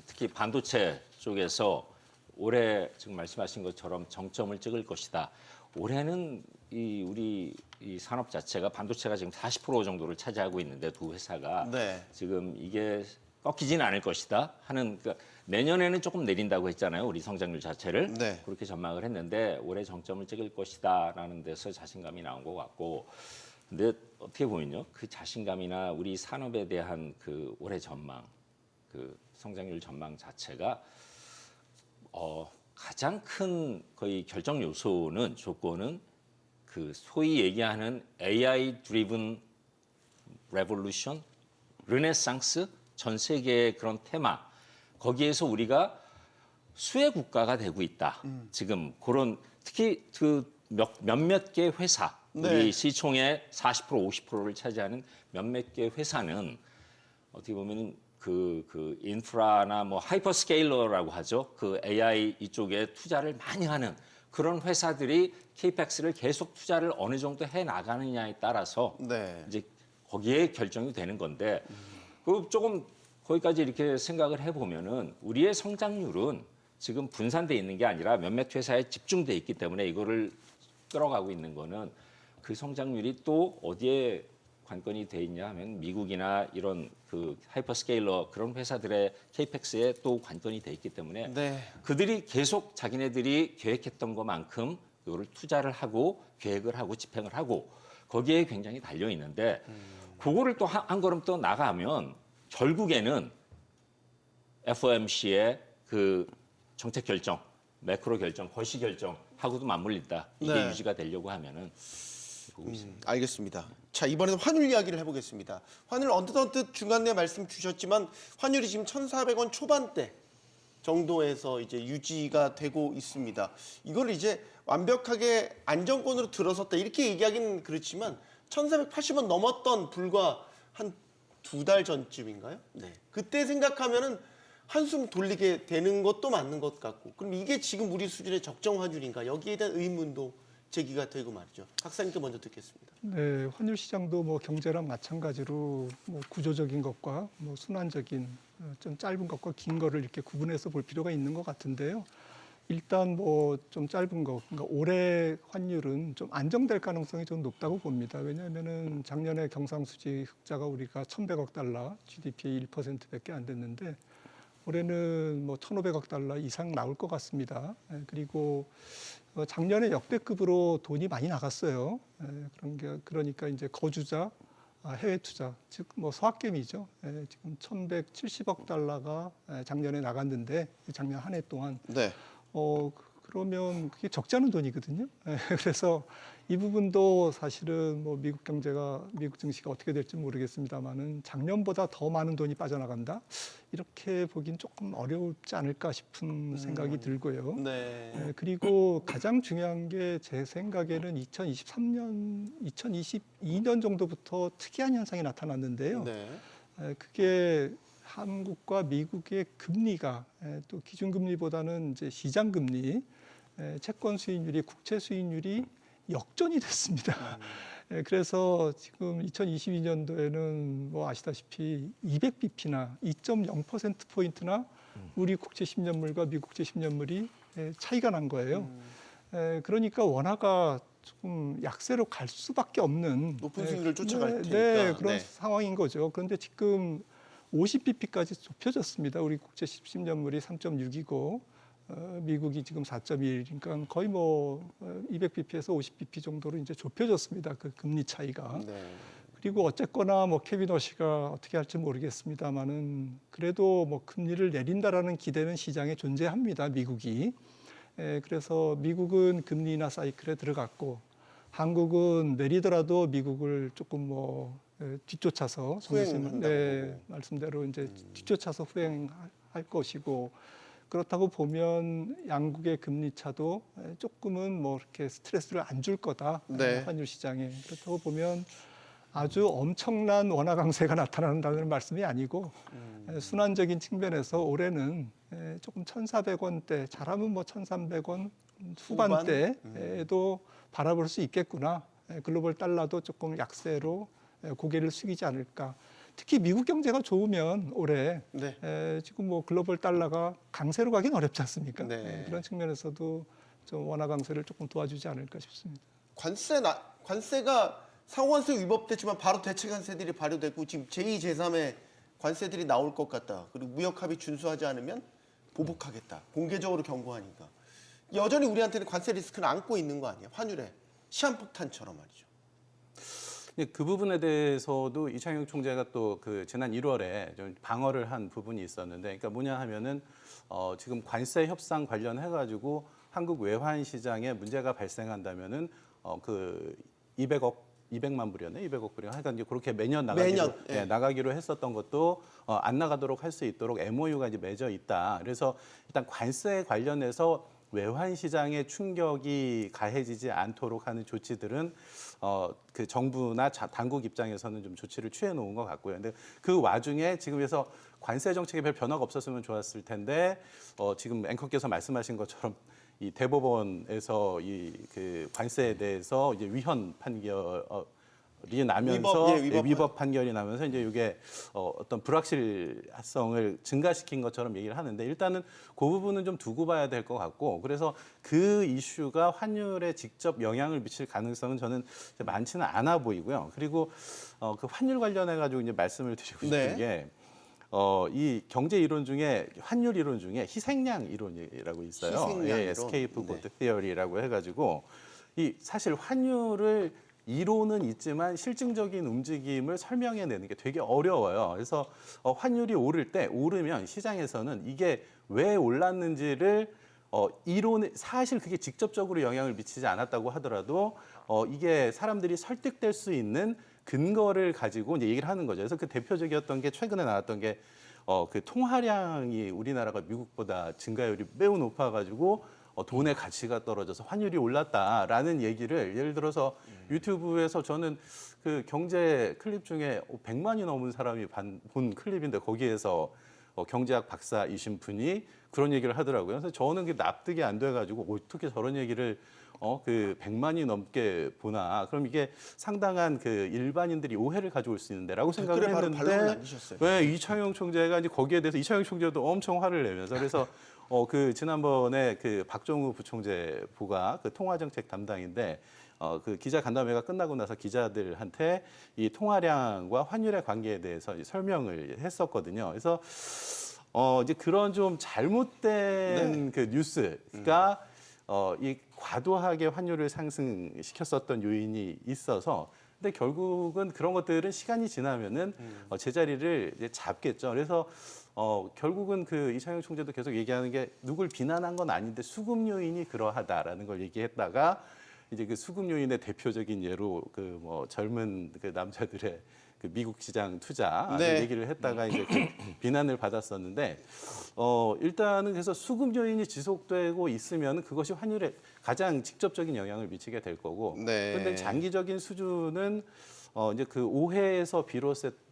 특히 반도체 쪽에서 올해 지금 말씀하신 것처럼 정점을 찍을 것이다. 올해는 우리 산업 자체가 반도체가 지금 40% 정도를 차지하고 있는데 두 회사가 네. 지금 이게 꺾이지는 않을 것이다 하는 그러니까 내년에는 조금 내린다고 했잖아요. 우리 성장률 자체를 네. 그렇게 전망을 했는데 올해 정점을 찍을 것이다라는 데서 자신감이 나온 것 같고 근데 어떻게 보면요. 그 자신감이나 우리 산업에 대한 그 올해 전망 그 성장률 전망 자체가 가장 큰 거의 결정 요소는 조건은 그 소위 얘기하는 AI driven revolution, 르네상스 전 세계의 그런 테마 거기에서 우리가 수혜 국가가 되고 있다. 지금 그런 특히 그 몇몇 개 회사 네. 우리 시총의 40% 50%를 차지하는 몇몇 개 회사는 어떻게 보면은 그 인프라나 뭐 하이퍼스케일러라고 하죠. 그 AI 이쪽에 투자를 많이 하는 그런 회사들이 케이펙스를 계속 투자를 어느 정도 해 나가느냐에 따라서 네. 이제 거기에 결정이 되는 건데 그 조금 거기까지 이렇게 생각을 해보면은 우리의 성장률은 지금 분산돼 있는 게 아니라 몇몇 회사에 집중돼 있기 때문에 이거를 끌어가고 있는 거는 그 성장률이 또 어디에 관건이 돼 있냐 하면 미국이나 이런 그 하이퍼스케일러 그런 회사들의 케이펙스에 또 관건이 돼 있기 때문에 네. 그들이 계속 자기네들이 계획했던 것만큼 이거를 투자를 하고 계획을 하고 집행을 하고 거기에 굉장히 달려 있는데 그거를 또 한 걸음 또 나가면 결국에는 FOMC의 그 정책 결정, 매크로 결정, 거시 결정하고도 맞물린다. 이게 네. 유지가 되려고 하면은 보고 있습니다. 알겠습니다. 자, 이번에는 환율 이야기를 해보겠습니다. 환율 언뜻 중간에 말씀 주셨지만 환율이 지금 1,400원 초반대 정도에서 이제 유지가 되고 있습니다. 이걸 이제 완벽하게 안정권으로 들어섰다 이렇게 얘기하기는 그렇지만 1,480원 넘었던 불과 한 두 달 전쯤인가요? 네. 그때 생각하면은 한숨 돌리게 되는 것도 맞는 것 같고, 그럼 이게 지금 우리 수준의 적정 환율인가? 여기에 대한 의문도 제기가 되고 말이죠. 박사님께 먼저 듣겠습니다. 네, 환율 시장도 뭐 경제랑 마찬가지로 뭐 구조적인 것과 뭐 순환적인 좀 짧은 것과 긴 거를 이렇게 구분해서 볼 필요가 있는 것 같은데요. 일단 뭐 좀 짧은 거, 그러니까 올해 환율은 좀 안정될 가능성이 좀 높다고 봅니다. 왜냐하면은 작년에 경상수지 흑자가 우리가 1,100억 달러, GDP의 1%밖에 안 됐는데 올해는 뭐 1,500억 달러 이상 나올 것 같습니다. 그리고 작년에 역대급으로 돈이 많이 나갔어요. 그러니까 이제 거주자, 해외 투자, 즉 뭐 서학개미죠. 지금 1,170억 달러가 작년에 나갔는데 작년 한 해 동안 네. 그러면 그게 적지 않은 돈이거든요. 그래서 이 부분도 사실은 뭐 미국 경제가, 미국 증시가 어떻게 될지 모르겠습니다만은 작년보다 더 많은 돈이 빠져나간다? 이렇게 보긴 조금 어렵지 않을까 싶은 생각이 들고요. 네. 그리고 가장 중요한 게 제 생각에는 2023년, 2022년 정도부터 특이한 현상이 나타났는데요. 네. 그게 한국과 미국의 금리가 또 기준금리보다는 이제 시장금리, 채권 수익률이, 국채 수익률이 역전이 됐습니다. 그래서 지금 2022년도에는 뭐 아시다시피 200bp나 2.0%포인트나 우리 국채 10년물과 미국 국채 10년물이 차이가 난 거예요. 그러니까 원화가 조금 약세로 갈 수밖에 없는 높은 수익률을 쫓아갈 테니까. 네, 그런 네. 상황인 거죠. 그런데 지금 50bp까지 좁혀졌습니다. 우리 국채 10년물이 3.6이고 미국이 지금 4.1이니까 거의 뭐 200bp에서 50bp 정도로 이제 좁혀졌습니다. 그 금리 차이가. 네. 그리고 어쨌거나 뭐 케빈 어시가 어떻게 할지 모르겠습니다만은 그래도 뭐 금리를 내린다라는 기대는 시장에 존재합니다. 미국이. 그래서 미국은 금리 인하 사이클에 들어갔고 한국은 내리더라도 미국을 조금 뭐 뒤쫓아서 후행한다고. 말씀대로 이제 뒤쫓아서 후행할 것이고 그렇다고 보면 양국의 금리 차도 조금은 뭐 이렇게 스트레스를 안 줄 거다. 네. 환율 시장에. 그렇다고 보면 아주 엄청난 원화 강세가 나타난다는 말씀이 아니고 순환적인 측면에서 올해는 조금 1,400원대, 잘하면 뭐 1,300원 후반대에도 바라볼 수 있겠구나. 글로벌 달러도 조금 약세로 고개를 숙이지 않을까. 특히 미국 경제가 좋으면 올해 네. 지금 뭐 글로벌 달러가 강세로 가긴 어렵지 않습니까? 네. 그런 측면에서도 좀 원화 강세를 조금 도와주지 않을까 싶습니다. 관세가 상호관세 위법됐지만 바로 대체관세들이 발효됐고 지금 제2, 제3의 관세들이 나올 것 같다. 그리고 무역합의 준수하지 않으면 보복하겠다. 공개적으로 경고하니까. 여전히 우리한테는 관세 리스크는 안고 있는 거 아니에요? 환율에 시한폭탄처럼 말이죠. 그 부분에 대해서도 이창용 총재가 또 그 지난 1월에 좀 방어를 한 부분이 있었는데, 그러니까 뭐냐 하면은 지금 관세 협상 관련해가지고 한국 외환 시장에 문제가 발생한다면은 그 200만 불이었네, 200억 불이요. 하여간 이제 그렇게 매년 나가기로 했었던 것도 안 나가도록 할 수 있도록 MOU가 이제 맺어 있다. 그래서 일단 관세 관련해서 외환 시장의 충격이 가해지지 않도록 하는 조치들은 그 정부나 당국 입장에서는 좀 조치를 취해 놓은 것 같고요. 근데 그 와중에 지금에서 관세 정책에 별 변화가 없었으면 좋았을 텐데 지금 앵커께서 말씀하신 것처럼 이 대법원에서 이 그 관세에 대해서 이제 위헌 판결이 나면서 위법 판결이 나면서 이제 이게 어떤 불확실성을 증가시킨 것처럼 얘기를 하는데, 일단은 그 부분은 좀 두고 봐야 될 것 같고, 그래서 그 이슈가 환율에 직접 영향을 미칠 가능성은 저는 많지는 않아 보이고요. 그리고 그 환율 관련해 가지고 이제 말씀을 드리고 싶은 게 이 경제 이론 중에, 환율 이론 중에 희생양 이론이라고 있어요. 희생양 이론. 스케이프 보드 티어리라고 해가지고 이 사실 환율을 이론은 있지만 실증적인 움직임을 설명해내는 게 되게 어려워요. 그래서 환율이 오르면 시장에서는 이게 왜 올랐는지를 이론에 사실 그게 직접적으로 영향을 미치지 않았다고 하더라도 이게 사람들이 설득될 수 있는 근거를 가지고 이제 얘기를 하는 거죠. 그래서 그 대표적이었던 게 최근에 나왔던 게 그 통화량이 우리나라가 미국보다 증가율이 매우 높아가지고 돈의 가치가 떨어져서 환율이 올랐다라는 얘기를 예를 들어서 유튜브에서 저는 그 경제 클립 중에 100만이 넘은 사람이 본 클립인데 거기에서 경제학 박사이신 분이 그런 얘기를 하더라고요. 그래서 저는 그게 납득이 안 돼가지고 어떻게 저런 얘기를 그 100만이 넘게 보나. 그럼 이게 상당한 그 일반인들이 오해를 가져올 수 있는데라고 생각을 댓글에 바로 반론을 했는데 남기셨어요. 왜 이창용 총재가 이제 거기에 대해서 이창용 총재도 엄청 화를 내면서 그래서 그 지난번에 그 박정우 부총재 부가 그 통화정책 담당인데 그 기자 간담회가 끝나고 나서 기자들한테 이 통화량과 환율의 관계에 대해서 설명을 했었거든요. 그래서 이제 그런 좀 잘못된 그 뉴스가 이 과도하게 환율을 상승시켰었던 요인이 있어서 근데 결국은 그런 것들은 시간이 지나면은 제자리를 이제 잡겠죠. 그래서 결국은 그 이창용 총재도 계속 얘기하는 게 누굴 비난한 건 아닌데 수급 요인이 그러하다라는 걸 얘기했다가 이제 그 수급 요인의 대표적인 예로 그 뭐 젊은 그 남자들의 그 미국 시장 투자 네. 얘기를 했다가 이제 그 비난을 받았었는데 일단은 그래서 수급 요인이 지속되고 있으면 그것이 환율에 가장 직접적인 영향을 미치게 될 거고 네. 그런데 장기적인 수준은 이제 그 오해에서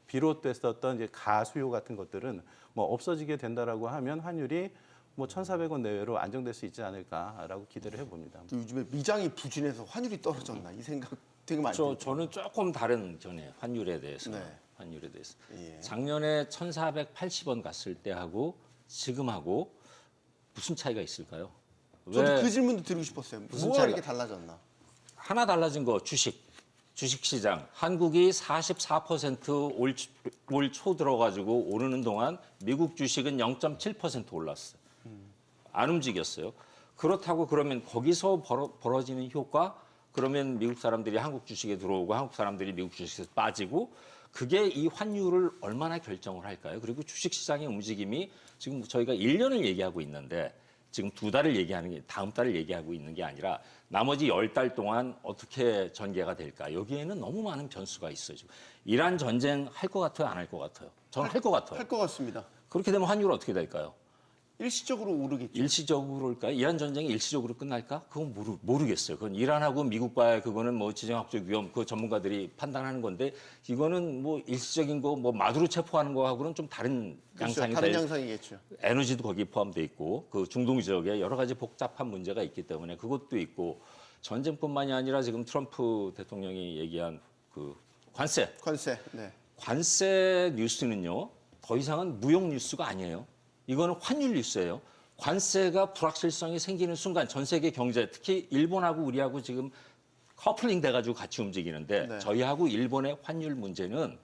비롯됐었던 이제 가수요 같은 것들은 뭐 없어지게 된다라고 하면 환율이 뭐 1,400원 내외로 안정될 수 있지 않을까라고 기대를 해봅니다. 또 요즘에 미장이 부진해서 환율이 떨어졌나 이 생각 되게 많이 들어요. 저는 조금 다른 견해 환율에 대해서. 네. 환율에 대해서. 예. 작년에 1,480원 갔을 때하고 지금하고 무슨 차이가 있을까요? 저도 그 질문도 드리고 싶었어요. 무슨 뭐가 차이가 달라졌나? 하나 달라진 거 주식시장. 한국이 44% 올 초 들어가지고 오르는 동안 미국 주식은 0.7% 올랐어요. 안 움직였어요. 그렇다고 그러면 거기서 벌어지는 효과, 그러면 미국 사람들이 한국 주식에 들어오고 한국 사람들이 미국 주식에서 빠지고 그게 이 환율을 얼마나 결정을 할까요? 그리고 주식시장의 움직임이 지금 저희가 1년을 얘기하고 있는데 지금 2달을 얘기하는 게 다음 달을 얘기하고 있는 게 아니라 나머지 10달 동안 어떻게 전개가 될까? 여기에는 너무 많은 변수가 있어요. 지금. 이란 전쟁 할 것 같아요? 안 할 것 같아요? 저는 할 것 같아요. 할 것 같습니다. 그렇게 되면 환율은 어떻게 될까요? 일시적으로 오르겠죠. 일시적으로일까요? 이란 전쟁이 일시적으로 끝날까? 그건 모르겠어요. 그건 이란하고 미국과의 그거는 뭐 지정학적 위험 그 전문가들이 판단하는 건데 이거는 뭐 일시적인 거 뭐 마두로 체포하는 거하고는 좀 다른 그렇죠. 양상이 다른 될 양상이겠죠. 에너지도 거기에 포함돼 있고 그 중동 지역에 여러 가지 복잡한 문제가 있기 때문에 그것도 있고 전쟁뿐만이 아니라 지금 트럼프 대통령이 얘기한 그 관세 네. 관세 뉴스는요 더 이상은 무역 뉴스가 아니에요. 이거는 환율 뉴스예요. 관세가 불확실성이 생기는 순간 전 세계 경제 특히 일본하고 우리하고 지금 커플링 돼가지고 같이 움직이는데 네. 저희하고 일본의 환율 문제는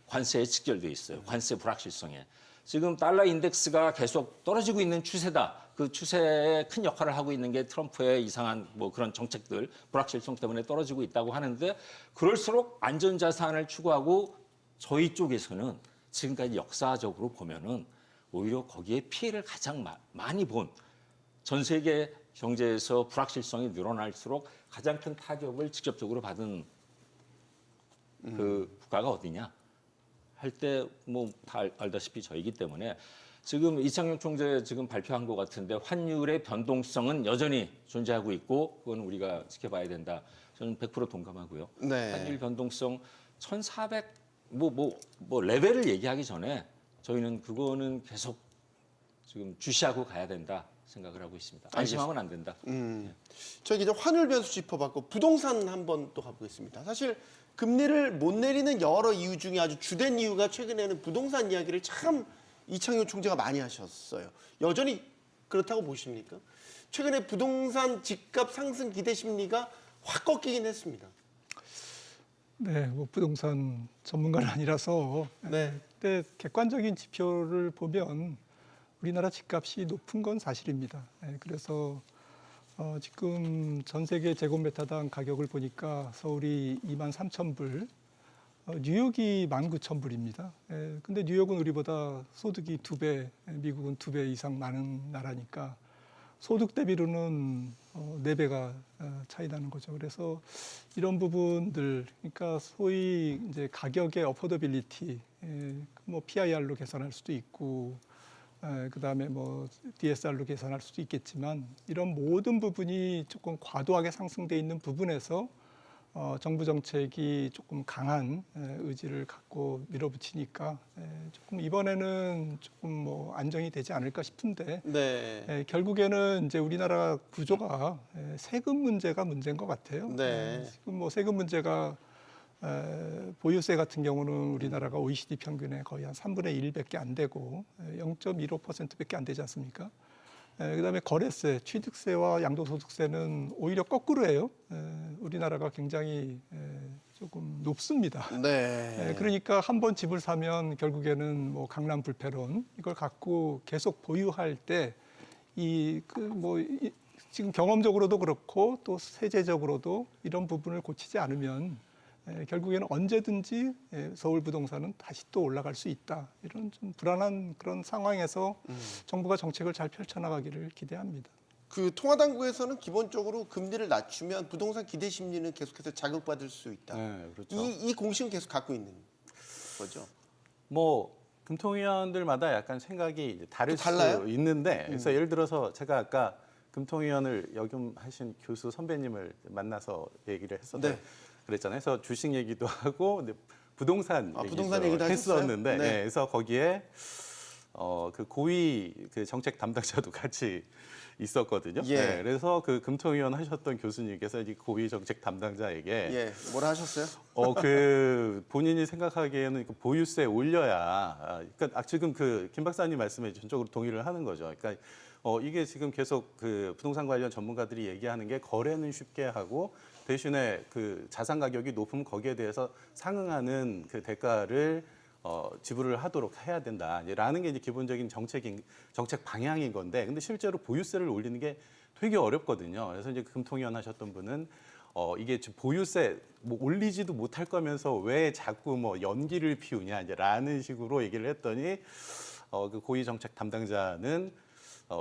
관세에 직결돼 있어요. 관세 불확실성에. 지금 달러 인덱스가 계속 떨어지고 있는 추세다. 그 추세에 큰 역할을 하고 있는 게 트럼프의 이상한 뭐 그런 정책들, 불확실성 때문에 떨어지고 있다고 하는데 그럴수록 안전자산을 추구하고 저희 쪽에서는 지금까지 역사적으로 보면은 오히려 거기에 피해를 가장 많이 본 전 세계 경제에서 불확실성이 늘어날수록 가장 큰 타격을 직접적으로 받은 그 국가가 어디냐 할 때 뭐 다 알다시피 저희기 때문에 지금 이창용 총재 지금 발표한 것 같은데 환율의 변동성은 여전히 존재하고 있고 그건 우리가 지켜봐야 된다. 저는 100% 동감하고요. 네. 환율 변동성 1,400 레벨을 얘기하기 전에 저희는 그거는 계속 지금 주시하고 가야 된다 생각을 하고 있습니다. 안심하면 안 된다. 저희 이제 환율 변수 짚어봤고 부동산 한번 또 가보겠습니다. 사실 금리를 못 내리는 여러 이유 중에 아주 주된 이유가 최근에는 부동산 이야기를 참 이창용 총재가 많이 하셨어요. 여전히 그렇다고 보십니까? 최근에 부동산 집값 상승 기대 심리가 확 꺾이긴 했습니다. 네, 뭐 부동산 전문가는 아니라서 네. 근데 객관적인 지표를 보면 우리나라 집값이 높은 건 사실입니다. 그래서 지금 전 세계 제곱미터당 가격을 보니까 서울이 23,000불, 뉴욕이 19,000불입니다. 근데 뉴욕은 우리보다 소득이 2배, 미국은 2배 이상 많은 나라니까 소득 대비로는 4배가 차이 나는 거죠. 그래서 이런 부분들, 그러니까 소위 이제 가격의 어포더빌리티, 뭐 PIR로 계산할 수도 있고, 그다음에 뭐 DSR로 계산할 수도 있겠지만 이런 모든 부분이 조금 과도하게 상승돼 있는 부분에서 정부 정책이 조금 강한 의지를 갖고 밀어붙이니까 조금 이번에는 조금 뭐 안정이 되지 않을까 싶은데 네. 결국에는 이제 우리나라 구조가 세금 문제가 문제인 것 같아요. 네. 지금 뭐 세금 문제가 보유세 같은 경우는 우리나라가 OECD 평균에 거의 한 3분의 1밖에 안 되고 0.15%밖에 안 되지 않습니까? 그다음에 거래세, 취득세와 양도소득세는 오히려 거꾸로예요. 우리나라가 굉장히 조금 높습니다. 네. 그러니까 한 번 집을 사면 결국에는 뭐 강남 불패론 이걸 갖고 계속 보유할 때 지금 경험적으로도 그렇고 또 세제적으로도 이런 부분을 고치지 않으면 결국에는 언제든지 서울 부동산은 다시 또 올라갈 수 있다. 이런 좀 불안한 그런 상황에서 정부가 정책을 잘 펼쳐나가기를 기대합니다. 그 통화당국에서는 기본적으로 금리를 낮추면 부동산 기대 심리는 계속해서 자극받을 수 있다. 네, 그렇죠. 이 공식은 계속 갖고 있는 거죠. 뭐 금통위원들마다 약간 생각이 이제 다를 또 달라요? 수 있는데, 그래서 예를 들어서 제가 아까 금통위원을 역임하신 교수 선배님을 만나서 얘기를 했었는데, 네. 그랬잖아요. 그래서 주식 얘기도 하고 근데 부동산 부동산 얘기도 하셨어요? 했었는데, 네. 그래서 거기에 그 고위 그 정책 담당자도 같이 있었거든요. 예. 네, 그래서 그 금통위원 하셨던 교수님께서 이 고위 정책 담당자에게 예, 뭐라 하셨어요? 그 본인이 생각하기에는 그 보유세 올려야, 그러니까 지금 그 김 박사님 말씀에 전적으로 동의를 하는 거죠. 그러니까 이게 지금 계속 그 부동산 관련 전문가들이 얘기하는 게 거래는 쉽게 하고 대신에 그 자산 가격이 높으면 거기에 대해서 상응하는 그 대가를 지불을 하도록 해야 된다라는 게 이제 기본적인 정책 방향인 건데, 근데 실제로 보유세를 올리는 게 되게 어렵거든요. 그래서 이제 금통위원 하셨던 분은 이게 보유세 뭐 올리지도 못할 거면서 왜 자꾸 뭐 연기를 피우냐라는 식으로 얘기를 했더니 그 고위 정책 담당자는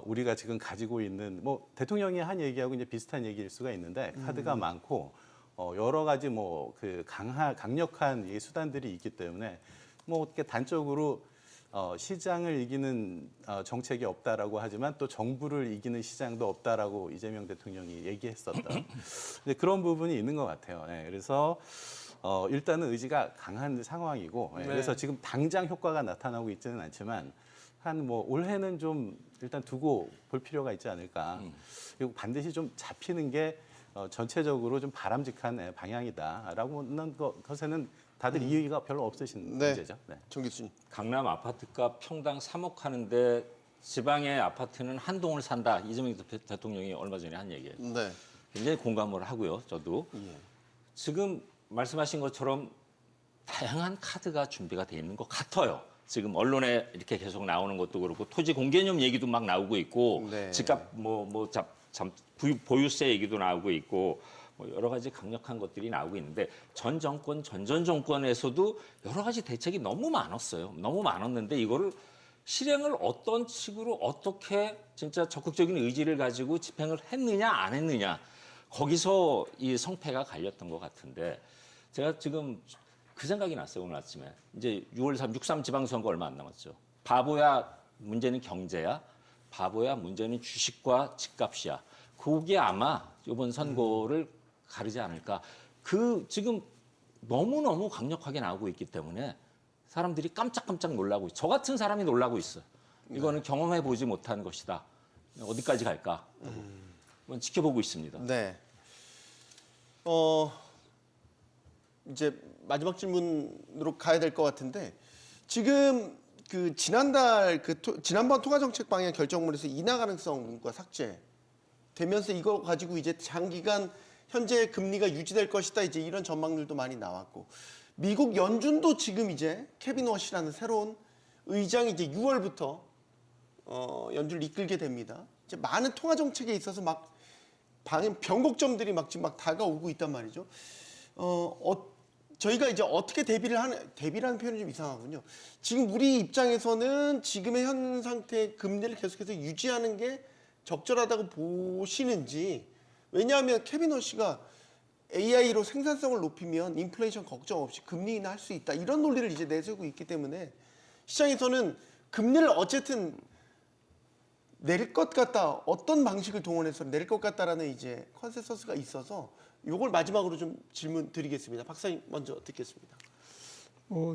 우리가 지금 가지고 있는 뭐 대통령이 한 얘기하고 이제 비슷한 얘기일 수가 있는데 카드가 많고 여러 가지 뭐 그 강력한 이 수단들이 있기 때문에 뭐 어떻게 단적으로 시장을 이기는 정책이 없다라고 하지만 또 정부를 이기는 시장도 없다라고 이재명 대통령이 얘기했었던 근데 그런 부분이 있는 것 같아요. 네, 그래서 일단은 의지가 강한 상황이고 네. 그래서 지금 당장 효과가 나타나고 있지는 않지만 한 뭐 올해는 좀 일단 두고 볼 필요가 있지 않을까. 그리고 반드시 좀 잡히는 게 전체적으로 좀 바람직한 방향이다라고 하는 것에는 다들 이의가 별로 없으신 네. 문제죠. 네. 정 교수님. 강남 아파트값 평당 3억 하는데 지방의 아파트는 한 동을 산다. 이재명 대통령이 얼마 전에 한 얘기예요. 네. 굉장히 공감을 하고요. 저도. 예. 지금 말씀하신 것처럼 다양한 카드가 준비가 돼 있는 것 같아요. 지금 언론에 이렇게 계속 나오는 것도 그렇고 토지 공개념 얘기도 막 나오고 있고 네. 집값 보유세 얘기도 나오고 있고 뭐 여러 가지 강력한 것들이 나오고 있는데 전 정권에서도 여러 가지 대책이 너무 많았어요. 너무 많았는데 이거를 실행을 어떤 식으로 어떻게 진짜 적극적인 의지를 가지고 집행을 했느냐 안 했느냐 거기서 이 성패가 갈렸던 것 같은데 제가 지금 그 생각이 났어요. 오늘 아침에. 이제 6.3 지방선거 얼마 안 남았죠. 바보야 문제는 경제야. 바보야 문제는 주식과 집값이야. 그게 아마 이번 선거를 가르지 않을까. 지금 너무너무 강력하게 나오고 있기 때문에 사람들이 깜짝깜짝 놀라고 있어요. 저 같은 사람이 놀라고 있어요. 이거는 경험해보지 못한 것이다. 어디까지 갈까? 한번 지켜보고 있습니다. 네. 이제 마지막 질문으로 가야 될 것 같은데 지금 그 지난번 통화정책 방향 결정문에서 인하 가능성 문구가 삭제되면서 이거 가지고 이제 장기간 현재 금리가 유지될 것이다 이제 이런 전망들도 많이 나왔고 미국 연준도 지금 이제 케빈 워시라는 새로운 의장이 이제 6월부터 연준을 이끌게 됩니다. 이제 많은 통화정책에 있어서 막 변곡점들이 지금 다가오고 있단 말이죠. 저희가 이제 어떻게 대비라는 표현이 좀 이상하군요. 지금 우리 입장에서는 지금의 현 상태의 금리를 계속해서 유지하는 게 적절하다고 보시는지. 왜냐하면 케빈 워시가 AI로 생산성을 높이면 인플레이션 걱정 없이 금리 인하할 수 있다. 이런 논리를 이제 내세우고 있기 때문에 시장에서는 금리를 어쨌든 내릴 것 같다. 어떤 방식을 동원해서 내릴 것 같다라는 이제 컨센서스가 있어서 요걸 마지막으로 좀 질문 드리겠습니다. 박사님 먼저 듣겠습니다.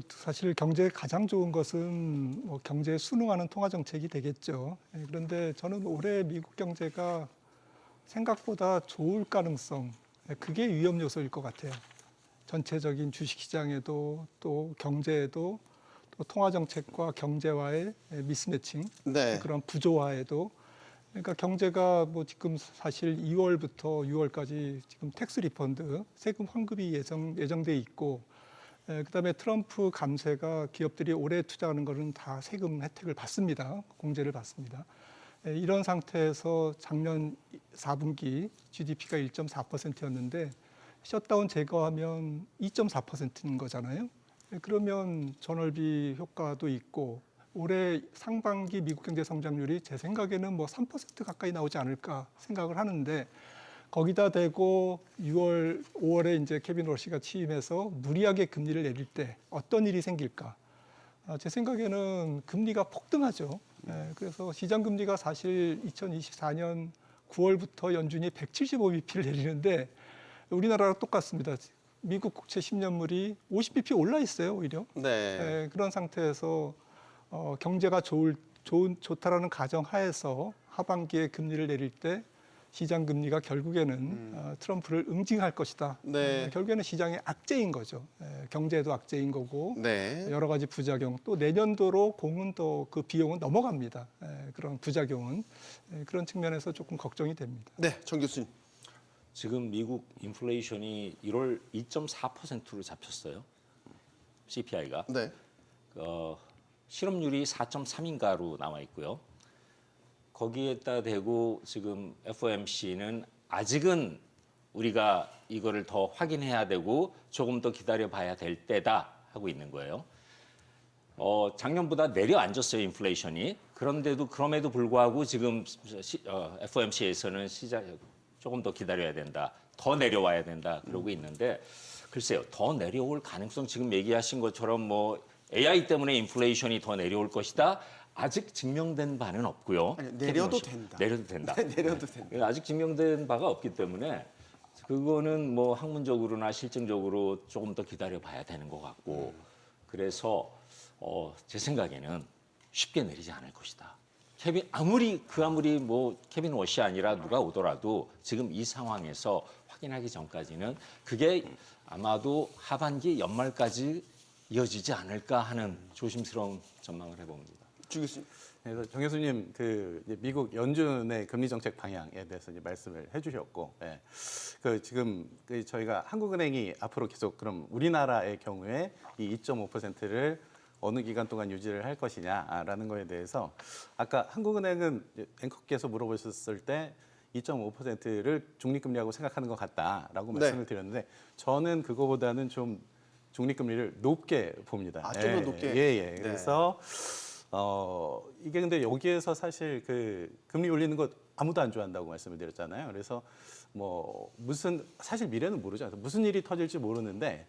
사실 경제에 가장 좋은 것은 경제에 순응하는 통화 정책이 되겠죠. 그런데 저는 올해 미국 경제가 생각보다 좋을 가능성, 그게 위험 요소일 것 같아요. 전체적인 주식시장에도 또 경제에도 또 통화 정책과 경제와의 미스매칭, 네. 그런 부조화에도 그러니까 경제가 뭐 지금 사실 2월부터 6월까지 지금 텍스 리펀드 세금 환급이 예정돼 있고, 그다음에 트럼프 감세가 기업들이 올해 투자하는 거는 다 세금 혜택을 받습니다. 공제를 받습니다. 이런 상태에서 작년 4분기 GDP가 1.4%였는데 셧다운 제거하면 2.4%인 거잖아요. 그러면 전월비 효과도 있고 올해 상반기 미국 경제 성장률이 제 생각에는 뭐 3% 가까이 나오지 않을까 생각을 하는데, 거기다 대고 6월, 5월에 이제 케빈 워시가 취임해서 무리하게 금리를 내릴 때 어떤 일이 생길까? 제 생각에는 금리가 폭등하죠. 그래서 시장 금리가 사실 2024년 9월부터 연준이 175bp를 내리는데 우리나라랑 똑같습니다. 미국 국채 10년물이 50bp 올라 있어요, 오히려. 네. 그런 상태에서 경제가 좋다라는 가정 하에서 하반기에 금리를 내릴 때 시장 금리가 결국에는 트럼프를 응징할 것이다. 네. 결국에는 시장의 악재인 거죠. 경제도 악재인 거고 네. 여러 가지 부작용. 또 내년도로 공은 또 그 비용은 넘어갑니다. 그런 부작용은 그런 측면에서 조금 걱정이 됩니다. 네, 정 교수님. 지금 미국 인플레이션이 1월 2.4%로 잡혔어요. CPI가. 네. 실업률이 4.3인가로 나와 있고요. 거기에다 대고 지금 FOMC는 아직은 우리가 이거를 더 확인해야 되고 조금 더 기다려봐야 될 때다 하고 있는 거예요. 작년보다 내려앉았어요, 인플레이션이. 그럼에도 불구하고 지금 FOMC에서는 조금 더 기다려야 된다, 더 내려와야 된다 그러고 있는데, 글쎄요, 더 내려올 가능성, 지금 얘기하신 것처럼 뭐 AI 때문에 인플레이션이 더 내려올 것이다, 아직 증명된 바는 없고요. 아니, 내려도 된다. 내려도 된다. 내려도 된다. 아직 증명된 바가 없기 때문에 그거는 뭐 학문적으로나 실증적으로 조금 더 기다려봐야 되는 것 같고, 그래서 제 생각에는 쉽게 내리지 않을 것이다. 아무리 뭐 케빈 워시 아니라 누가 오더라도 지금 이 상황에서 확인하기 전까지는 그게 아마도 하반기 연말까지 이어지지 않을까 하는 조심스러운 전망을 해봅니다. 주 교수님. 그래서 정 교수님 이제 미국 연준의 금리 정책 방향에 대해서 이제 말씀을 해주셨고, 지금 저희가 한국은행이 앞으로 계속 그럼 우리나라의 경우에 이 2.5%를 어느 기간 동안 유지를 할 것이냐라는 거에 대해서 아까 한국은행은 앵커께서 물어보셨을 때 2.5%를 중립금리라고 생각하는 것 같다라고 네. 말씀을 드렸는데, 저는 그거보다는 좀 중립금리를 높게 봅니다. 좀 더 높게. 예. 네. 그래서 이게 근데 여기에서 사실 금리 올리는 것 아무도 안 좋아한다고 말씀을 드렸잖아요. 그래서 뭐 사실 미래는 모르죠. 무슨 일이 터질지 모르는데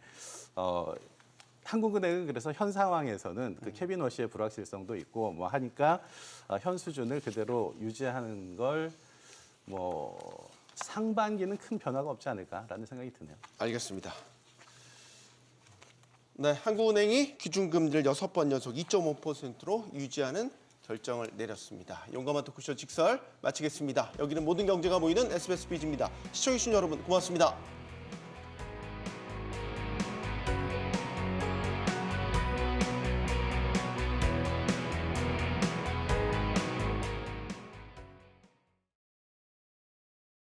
한국은행은 그래서 현 상황에서는 케빈 워시의 불확실성도 있고 뭐 하니까 현 수준을 그대로 유지하는 걸 뭐 상반기는 큰 변화가 없지 않을까라는 생각이 드네요. 알겠습니다. 네, 한국은행이 기준금리를 6번 연속 2.5%로 유지하는 결정을 내렸습니다. 용감한 토크쇼 직설 마치겠습니다. 여기는 모든 경제가 모이는 SBS 비즈입니다. 시청해주신 여러분 고맙습니다.